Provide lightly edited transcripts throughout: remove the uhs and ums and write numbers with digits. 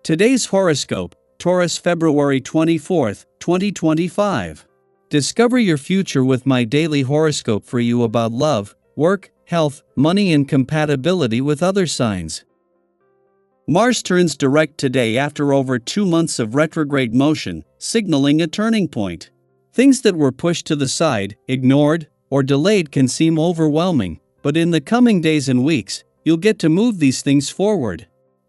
Today's horoscope, Taurus February 24th, 2025. Discover your future with my daily horoscope for you about love, work, health, money and compatibility with other signs. Mars turns direct today after over 2 months of retrograde motion, signaling a turning point. Things that were pushed to the side, ignored, or delayed can seem overwhelming, but in the coming days and weeks, you'll get to move these things forward.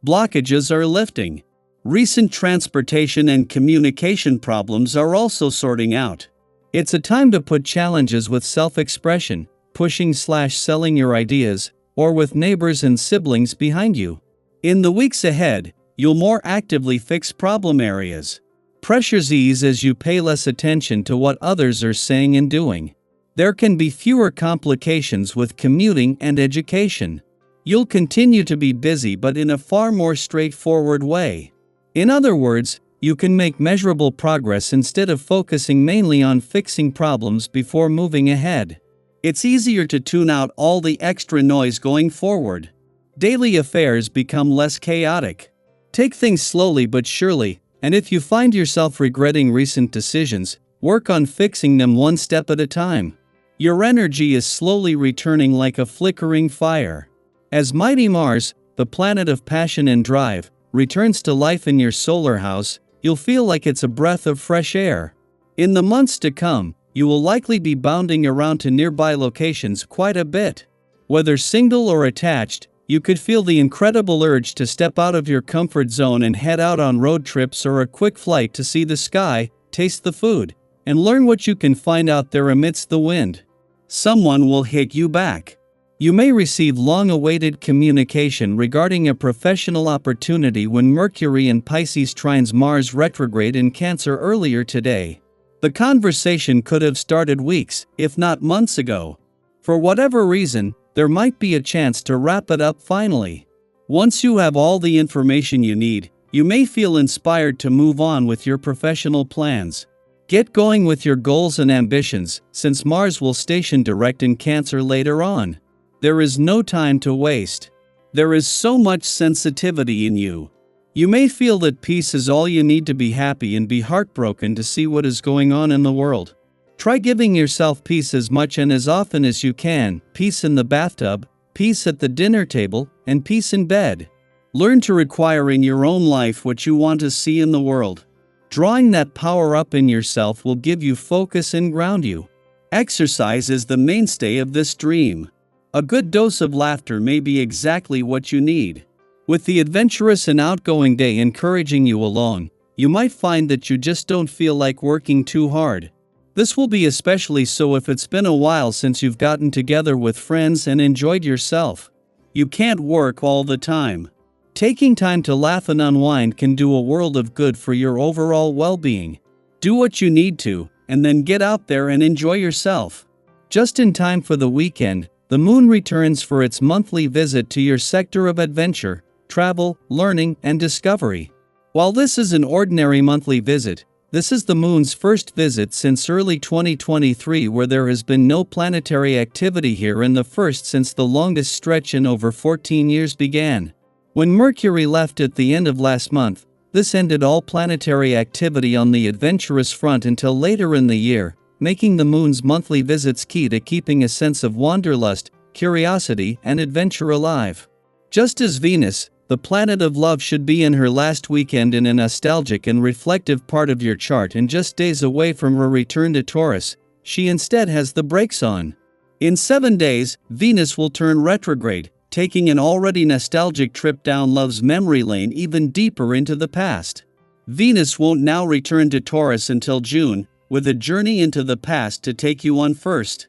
Blockages are lifting. Recent transportation and communication problems are also sorting out. It's a time to put challenges with self-expression, pushing/selling your ideas, or with neighbors and siblings behind you. In the weeks ahead, you'll more actively fix problem areas. Pressures ease as you pay less attention to what others are saying and doing. There can be fewer complications with commuting and education. You'll continue to be busy but in a far more straightforward way. In other words, you can make measurable progress instead of focusing mainly on fixing problems before moving ahead. It's easier to tune out all the extra noise going forward. Daily affairs become less chaotic. Take things slowly but surely, and if you find yourself regretting recent decisions, work on fixing them one step at a time. Your energy is slowly returning like a flickering fire. As mighty Mars, the planet of passion and drive, returns to life in your solar house, you'll feel like it's a breath of fresh air. In the months to come, you will likely be bounding around to nearby locations quite a bit. Whether single or attached, you could feel the incredible urge to step out of your comfort zone and head out on road trips or a quick flight to see the sky, taste the food, and learn what you can find out there amidst the wind. Someone will hit you back. You may receive long-awaited communication regarding a professional opportunity when Mercury in Pisces trines Mars retrograde in Cancer earlier today. The conversation could have started weeks, if not months ago. For whatever reason, there might be a chance to wrap it up finally. Once you have all the information you need, you may feel inspired to move on with your professional plans. Get going with your goals and ambitions, since Mars will station direct in Cancer later on. There is no time to waste. There is so much sensitivity in you. You may feel that peace is all you need to be happy and be heartbroken to see what is going on in the world. Try giving yourself peace as much and as often as you can, peace in the bathtub, peace at the dinner table, and peace in bed. Learn to require in your own life what you want to see in the world. Drawing that power up in yourself will give you focus and ground you. Exercise is the mainstay of this dream. A good dose of laughter may be exactly what you need. With the adventurous and outgoing day encouraging you along, you might find that you just don't feel like working too hard. This will be especially so if it's been a while since you've gotten together with friends and enjoyed yourself. You can't work all the time. Taking time to laugh and unwind can do a world of good for your overall well-being. Do what you need to, and then get out there and enjoy yourself. Just in time for the weekend, the moon returns for its monthly visit to your sector of adventure, travel, learning, and discovery. While this is an ordinary monthly visit, this is the moon's first visit since early 2023 where there has been no planetary activity here and the first since the longest stretch in over 14 years began. When Mercury left at the end of last month, this ended all planetary activity on the adventurous front until later in the year, making the moon's monthly visits key to keeping a sense of wanderlust, curiosity, and adventure alive. Just as Venus, the planet of love, should be in her last weekend in a nostalgic and reflective part of your chart and just days away from her return to Taurus, she instead has the brakes on. In 7 days, Venus will turn retrograde, taking an already nostalgic trip down love's memory lane even deeper into the past. Venus won't now return to Taurus until June, with a journey into the past to take you on first.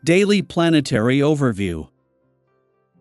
Daily Planetary Overview.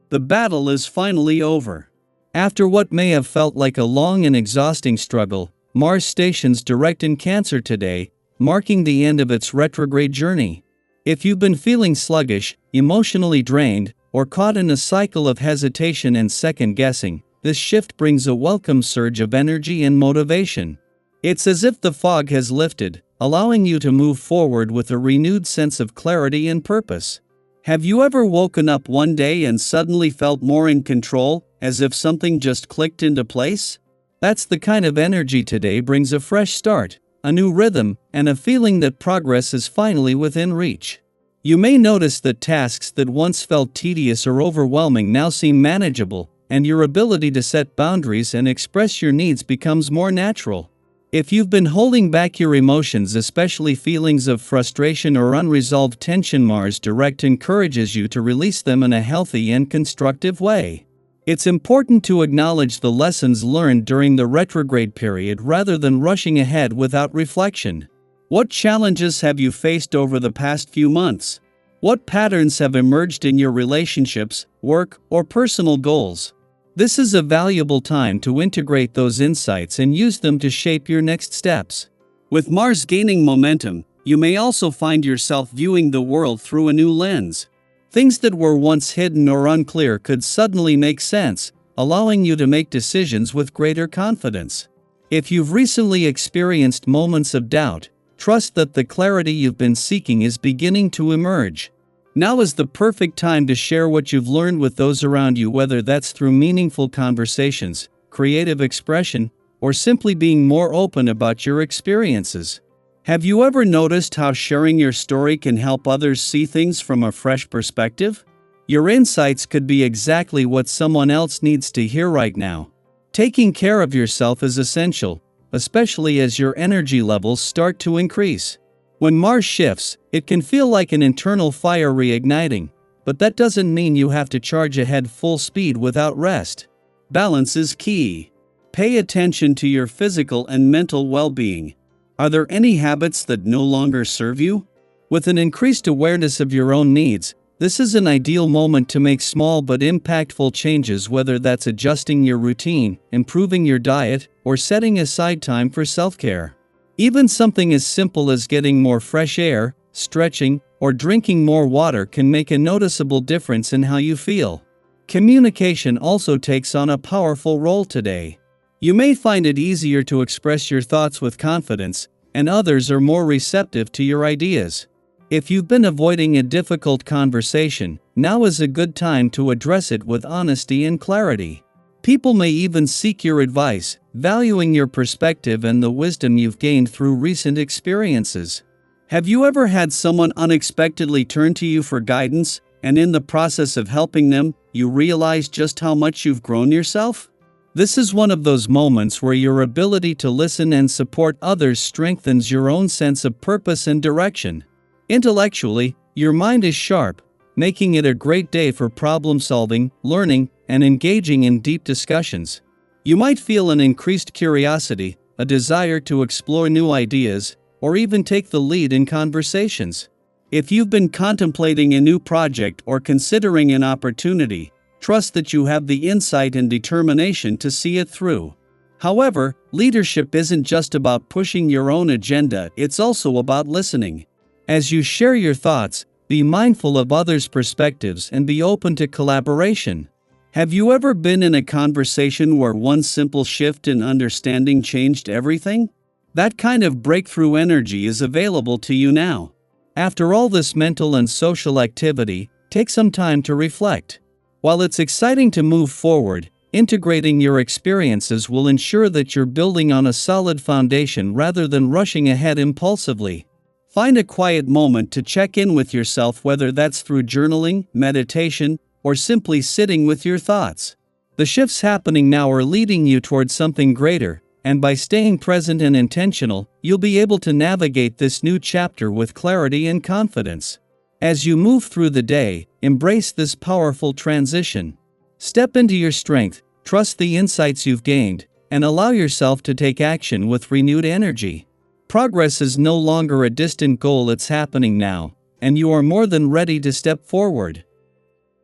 The battle is finally over. After what may have felt like a long and exhausting struggle, Mars stations direct in Cancer today, marking the end of its retrograde journey. If you've been feeling sluggish, emotionally drained, or caught in a cycle of hesitation and second-guessing, this shift brings a welcome surge of energy and motivation. It's as if the fog has lifted, allowing you to move forward with a renewed sense of clarity and purpose. Have you ever woken up one day and suddenly felt more in control, as if something just clicked into place? That's the kind of energy today brings a fresh start, a new rhythm, and a feeling that progress is finally within reach. You may notice that tasks that once felt tedious or overwhelming now seem manageable, and your ability to set boundaries and express your needs becomes more natural. If you've been holding back your emotions, especially feelings of frustration or unresolved tension, Mars direct encourages you to release them in a healthy and constructive way. It's important to acknowledge the lessons learned during the retrograde period rather than rushing ahead without reflection. What challenges have you faced over the past few months? What patterns have emerged in your relationships, work, or personal goals? This is a valuable time to integrate those insights and use them to shape your next steps. With Mars gaining momentum, you may also find yourself viewing the world through a new lens. Things that were once hidden or unclear could suddenly make sense, allowing you to make decisions with greater confidence. If you've recently experienced moments of doubt, trust that the clarity you've been seeking is beginning to emerge. Now is the perfect time to share what you've learned with those around you, whether that's through meaningful conversations, creative expression, or simply being more open about your experiences. Have you ever noticed how sharing your story can help others see things from a fresh perspective? Your insights could be exactly what someone else needs to hear right now. Taking care of yourself is essential, especially as your energy levels start to increase. When Mars shifts, it can feel like an internal fire reigniting, but that doesn't mean you have to charge ahead full speed without rest. Balance is key. Pay attention to your physical and mental well-being. Are there any habits that no longer serve you? With an increased awareness of your own needs, this is an ideal moment to make small but impactful changes, whether that's adjusting your routine, improving your diet, or setting aside time for self-care. Even something as simple as getting more fresh air, stretching, or drinking more water can make a noticeable difference in how you feel. Communication also takes on a powerful role today. You may find it easier to express your thoughts with confidence, and others are more receptive to your ideas. If you've been avoiding a difficult conversation, now is a good time to address it with honesty and clarity. People may even seek your advice, valuing your perspective and the wisdom you've gained through recent experiences. Have you ever had someone unexpectedly turn to you for guidance, and in the process of helping them, you realize just how much you've grown yourself? This is one of those moments where your ability to listen and support others strengthens your own sense of purpose and direction. Intellectually, your mind is sharp, making it a great day for problem solving, learning, and engaging in deep discussions. You might feel an increased curiosity, a desire to explore new ideas, or even take the lead in conversations. If you've been contemplating a new project or considering an opportunity, trust that you have the insight and determination to see it through. However, leadership isn't just about pushing your own agenda, it's also about listening. As you share your thoughts, be mindful of others' perspectives and be open to collaboration. Have you ever been in a conversation where one simple shift in understanding changed everything? That kind of breakthrough energy is available to you now. After all this mental and social activity, take some time to reflect. While it's exciting to move forward, integrating your experiences will ensure that you're building on a solid foundation rather than rushing ahead impulsively. Find a quiet moment to check in with yourself, whether that's through journaling, meditation, or simply sitting with your thoughts. The shifts happening now are leading you towards something greater, and by staying present and intentional, you'll be able to navigate this new chapter with clarity and confidence. As you move through the day, embrace this powerful transition. Step into your strength, trust the insights you've gained, and allow yourself to take action with renewed energy. Progress is no longer a distant goal, it's happening now, and you are more than ready to step forward.